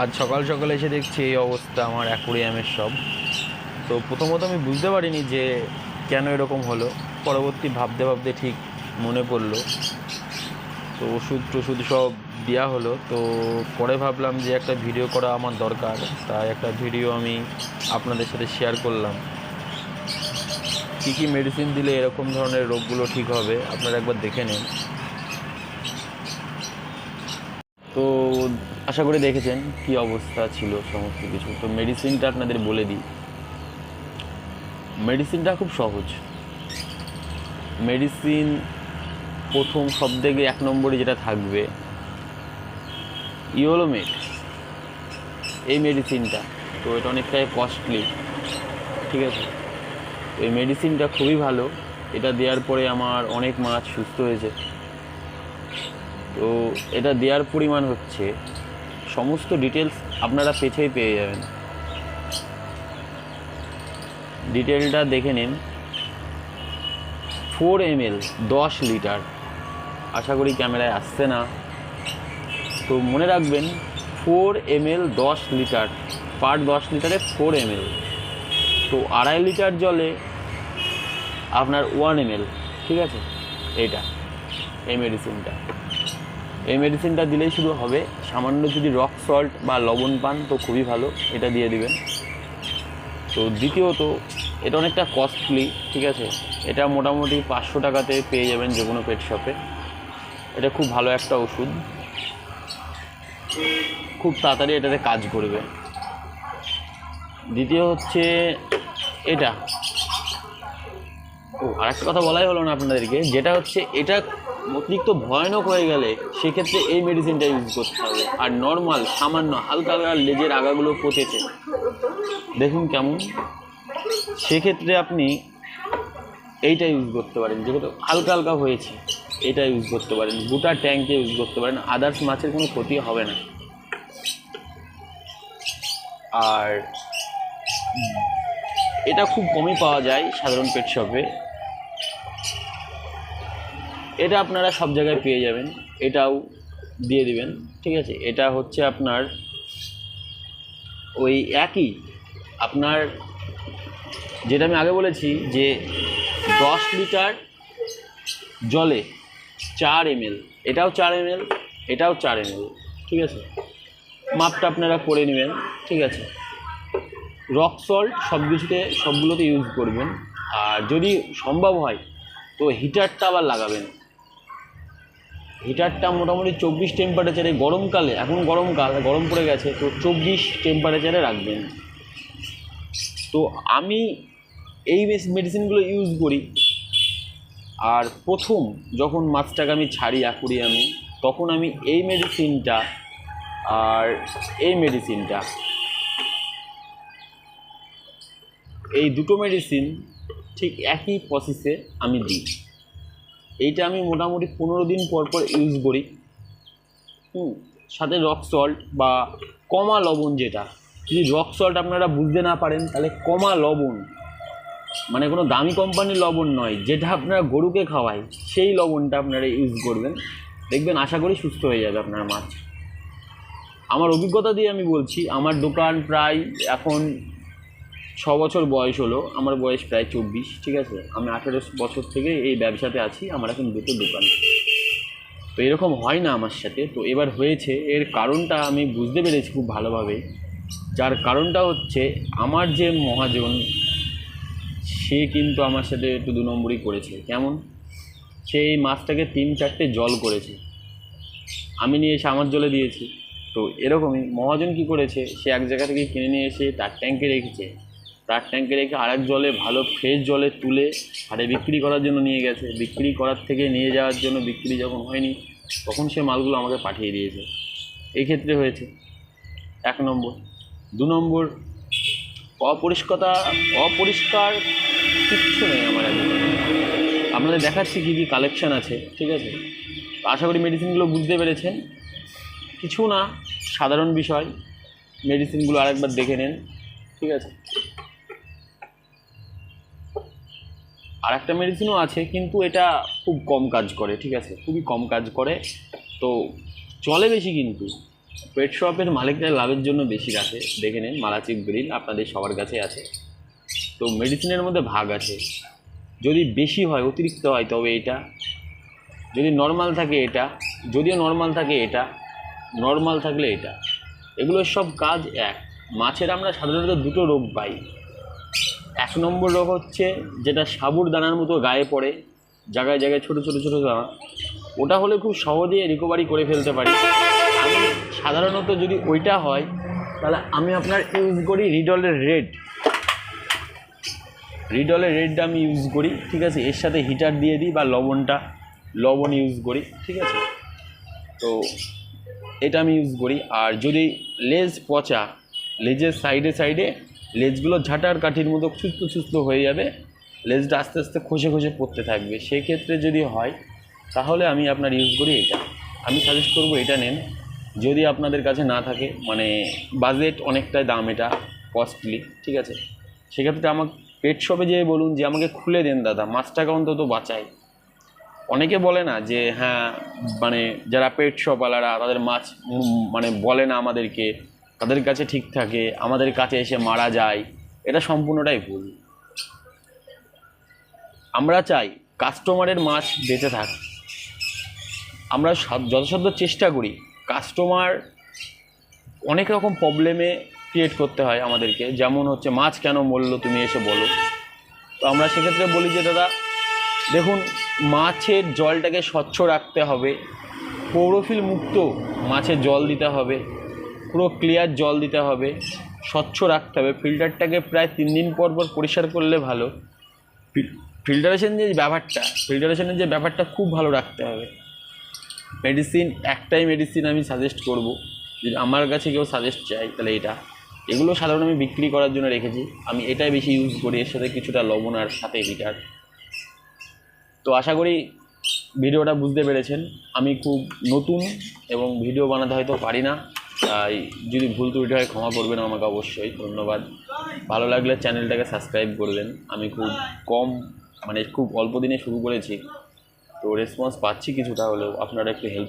আজ সকাল সকালে এসে দেখছি এই অবস্থা আমার অ্যাকোরিয়ামের সব। তো প্রথমত আমি বুঝতে পারিনি যে কেন এরকম হলো। পরবর্তী ভাবতে ভাবতে ঠিক মনে পড়লো। তো ওষুধ টষুধ সব দেওয়া হলো। তো পরে ভাবলাম যে একটা ভিডিও করা আমার দরকার, তাই একটা ভিডিও আমি আপনাদের সাথে শেয়ার করলাম। কী কী মেডিসিন দিলে এরকম ধরনের রোগগুলো ঠিক হবে আপনারা একবার দেখে নিন। তো আশা করি দেখেছেন কি অবস্থা ছিল সমস্ত কিছু। তো মেডিসিনটা আপনাদের বলে দিই। মেডিসিনটা খুব সহজ। মেডিসিন প্রথম সব থেকে 1 নম্বরে যেটা থাকবে ইওলোমেট, এই মেডিসিনটা। তো এটা অনেকটাই কস্টলি, ঠিক আছে। তো এই মেডিসিনটা খুবই ভালো। এটা দেওয়ার পরে আমার অনেক মাছ সুস্থ হয়েছে। তো এটা দেওয়ার পরিমাণ হচ্ছে, সমস্ত ডিটেলস আপনারা পেছেই পেয়ে যাবেন। ডিটেলটা দেখে নিন। 4 ml 10 লিটার। আশা করি ক্যামেরায় আসছে না। তো মনে রাখবেন 4 ml 10 লিটার, পার 10 লিটারে 4 ml। তো 2.5 লিটার জলে আপনার 1 ml, ঠিক আছে। এই মেডিসিনটা দিলেই শুধু হবে। সামান্য যদি রক সল্ট বা লবণ পান তো খুবই ভালো, এটা দিয়ে দিবেন। তো দ্বিতীয়ত, এটা অনেকটা কস্টলি, ঠিক আছে। এটা মোটামুটি 500 টাকাতে পেয়ে যাবেন যে কোনো পেট শপে। এটা খুব ভালো একটা ওষুধ, খুব তাড়াতাড়ি এটাতে কাজ করবে। দ্বিতীয় হচ্ছে এটা। আরেকটা কথা বলাই হলো না আপনাদেরকে, যেটা হচ্ছে এটা অতিরিক্ত ভয়ানক হয়ে গেলে সেক্ষেত্রে এই মেডিসিনটা ইউজ করতে হবে। আর নর্মাল সামান্য হালকা হালকা লেজের আগাগুলো পচেছে, দেখুন কেমন, সেক্ষেত্রে আপনি এইটা ইউজ করতে পারেন। যেহেতু হালকা হালকা হয়েছে, এটা ইউজ করতে পারেন। গোটা ট্যাঙ্কে ইউজ করতে পারেন, আদার্স মাছের কোনো ক্ষতি হবে না। আর এটা খুব কমই পাওয়া যায় সাধারণ পেট শপে। এটা আপনারা সব জায়গায় পেয়ে যাবেন, এটাও দিয়ে দিবেন, ঠিক আছে। এটা হচ্ছে আপনার ওই একই, আপনার যেটা আমি আগে বলেছি যে 10 লিটার জলে 4 ml, এটাও 4 ml, এটাও 4 ml, ঠিক আছে। মাপটা আপনারা করে নেবেন, ঠিক আছে। রক সল্ট সবগুলোতে ইউজ করবেন। আর যদি সম্ভব হয় তো হিটারটা আবার লাগাবেন। হিটারটা মোটামুটি 24 টেম্পারেচারে, গরমকালে, এখন গরমকাল, গরম পড়ে গেছে, তো 24 টেম্পারেচারে রাখবেন। তো আমি এই মেডিসিনগুলো ইউজ করি। আর প্রথম যখন মাছটাকে আমি ছাড়ি অ্যাকোরিয়ামে, তখন আমি এই মেডিসিনটা আর এই মেডিসিনটা, এই দুটো মেডিসিন ঠিক একই প্রসেসে আমি দিই। এইটা আমি মোটামুটি 15 দিন পর পর ইউজ করি। সাথে রক সল্ট বা কমা লবণ, যেটা যদি রক সল্ট আপনারা বুঝতে না পারেন তাহলে কমা লবণ, মানে কোনো দামি কোম্পানির লবণ নয়, যেটা আপনারা গরুকে খাওয়ায় সেই লবণটা আপনারা ইউজ করবেন। দেখবেন আশা করি সুস্থ হয়ে যাবে আপনার মাছ। আমার অভিজ্ঞতা দিয়ে আমি বলছি। আমার দোকান প্রায় এখন 6 বছর বয়স হলো। আমার বয়স প্রায় 24, ঠিক আছে। আমি 18 বছর থেকে এই ব্যবসাতে আছি। আমার এখন দুটো দোকান। তো এরকম হয় না আমার সাথে, তো এবার হয়েছে। এর কারণটা আমি বুঝতে পেরেছি খুব ভালোভাবে। যার কারণটা হচ্ছে, আমার যে মহাজন, সে কিন্তু আমার সাথে একটু 2 নম্বরই করেছে। কেমন? সে এই মাছটাকে 3-4টে জল করেছে, আমি নিয়ে এসে আমার জলে দিয়েছি। তো এরকমই মহাজন কি করেছে, সে এক জায়গা থেকে কিনে নিয়ে এসে তার ট্যাঙ্কে রেখেছে। তার ট্যাঙ্কে রেখে আরেক জলে, ভালো ফ্রেশ জলে তুলে হাটে বিক্রি করার জন্য নিয়ে গেছে। বিক্রি করার থেকে নিয়ে যাওয়ার জন্য, বিক্রি যখন হয়নি তখন সে মালগুলো আমাকে পাঠিয়ে দিয়েছে। এই ক্ষেত্রে হয়েছে 1 নম্বর। 2 নম্বর, অপরিষ্কার কিচ্ছু নেই আমার এখন। আপনাদের দেখাচ্ছি কী কী কালেকশান আছে, ঠিক আছে। আশা করি মেডিসিনগুলো বুঝতে পেরেছেন। কিছু না, সাধারণ বিষয়। মেডিসিনগুলো আরেকবার দেখে নেন, ঠিক আছে। আর একটা মেডিসিনও আছে, কিন্তু এটা খুব কম কাজ করে, ঠিক আছে, খুবই কম কাজ করে। তো চলে বেশি, কিন্তু পেট শপের মালিকরা লাভের জন্য বেশি রাখে, দেখে নিন মালাচিপ গ্রিল আপনাদের সবার কাছে আছে। তো মেডিসিনের মধ্যে ভাগ আছে, যদি বেশি হয় অতিরিক্ত হয় তবে এটা, যদি নর্মাল থাকে এটা, যদিও নর্মাল থাকে এটা, নর্মাল থাকলে এটা, এগুলোর সব কাজ এক। মাছের আমরা সাধারণত দুটো রোগ পাই। 1 নম্বর রোগ হচ্ছে যেটা সাবুর দানার মতো গায়ে পড়ে, জায়গায় জায়গায় ছোটো ছোটো ছোটো দানা, ওটা হলে খুব সহজেই রিকভারি করে ফেলতে পারি। আমি সাধারণত যদি ওইটা হয় তাহলে আমি আপনার ইউজ করি রিডলের রেডটা আমি ইউজ করি, ঠিক আছে। এর সাথে হিটার দিয়ে দিই বা লবণ ইউজ করি, ঠিক আছে। তো এটা আমি ইউজ করি। আর যদি লেজ পচা, লেজের সাইডে লেজগুলো ঝাঁটার কাঠির মতো সুস্থ হয়ে যাবে, লেজটা আস্তে আস্তে খসে পড়তে থাকবে, সেক্ষেত্রে যদি হয় তাহলে আমি আপনার ইউজ করি এটা। আমি সাজেস্ট করব এটা নেন। যদি আপনাদের কাছে না থাকে, মানে বাজেট অনেকটাই দাম, এটা কস্টলি, ঠিক আছে, সেক্ষেত্রে আমাকে পেট শপে যেয়ে বলুন যে আমাকে খুলে দেন দাদা, 5 টাকা অন্তত বাঁচায়। অনেকে বলে না যে হ্যাঁ, মানে যারা পেট শপওয়ালারা তাদের মাছ মানে বলে না আমাদেরকে, তাদের কাছে ঠিক থাকে, আমাদের কাছে এসে মারা যায়, এটা সম্পূর্ণটাই ভুল। আমরা চাই কাস্টমারের মাছ বেঁচে থাক। আমরা যথাসাধ্য চেষ্টা করি। কাস্টমার অনেক রকম প্রবলেমে ক্রিয়েট করতে হয় আমাদেরকে, যেমন হচ্ছে মাছ কেন মরলো তুমি এসে বলো। তো আমরা সেক্ষেত্রে বলি যে দাদা দেখুন, মাছের জলটাকে স্বচ্ছ রাখতে হবে, ক্লোরোফিল মুক্ত মাছের জল দিতে হবে, পুরো ক্লিয়ার জল দিতে হবে, স্বচ্ছ রাখতে হবে। ফিল্টারটাকে প্রায় 3 দিন পর পরিষ্কার করলে ভালো। ফিল্টারেশনের যে ব্যাপারটা খুব ভালো রাখতে হবে। একটাই মেডিসিন আমি সাজেস্ট করব, যদি আমার কাছে কেউ সাজেস্ট চাই তাহলে এটা। এগুলো সাধারণত আমি বিক্রি করার জন্য রেখেছি, আমি এটাই বেশি ইউজ করি, এর সাথে কিছুটা লবণ আর সাথে হিটার। তো আশা করি ভিডিওটা বুঝতে পেরেছেন। আমি খুব নতুন এবং ভিডিও বানাতে হয়তো পারি না, তাই যদি ভুল ত্রুটি হয় ক্ষমা করবেন আমাকে অবশ্যই। ধন্যবাদ। ভালো লাগলে চ্যানেলটাকে সাবস্ক্রাইব করবেন। আমি খুব অল্প দিনে শুরু করেছি, তো রেসপন্স পাচ্ছি কিছুটা হলেও, আপনারা একটু হেল্প